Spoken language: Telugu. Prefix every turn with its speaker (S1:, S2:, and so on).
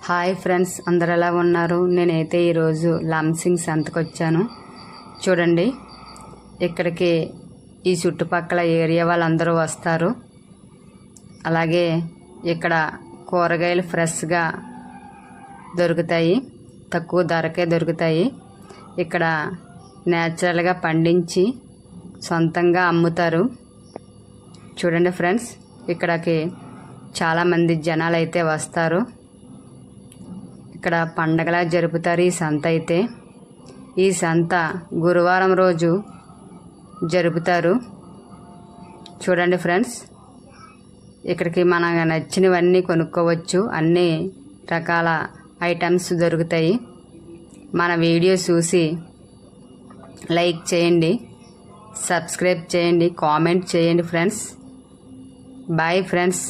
S1: హాయ్ ఫ్రెండ్స్, అందరు ఎలా ఉన్నారు? నేనైతే ఈరోజు లంసింగ్ సంతకు వచ్చాను. చూడండి, ఇక్కడికి ఈ చుట్టుపక్కల ఏరియా వాళ్ళందరూ వస్తారు. అలాగే ఇక్కడ కూరగాయలు ఫ్రెష్గా దొరుకుతాయి, తక్కువ ధరకే దొరుకుతాయి. ఇక్కడ నేచురల్గా పండించి సొంతంగా అమ్ముతారు. చూడండి ఫ్రెండ్స్, ఇక్కడికి చాలామంది జనాలు అయితే వస్తారు. ఇక్కడ పండగలా జరుపుతారు ఈ సంత అయితే. ఈ సంత గురువారం రోజు జరుపుతారు. చూడండి ఫ్రెండ్స్, ఇక్కడికి మనకు నచ్చినవన్నీ కొనుక్కోవచ్చు. అన్ని రకాల ఐటమ్స్ దొరుకుతాయి. మన వీడియో చూసి లైక్ చేయండి, సబ్స్క్రైబ్ చేయండి, కామెంట్ చేయండి ఫ్రెండ్స్. Bye friends.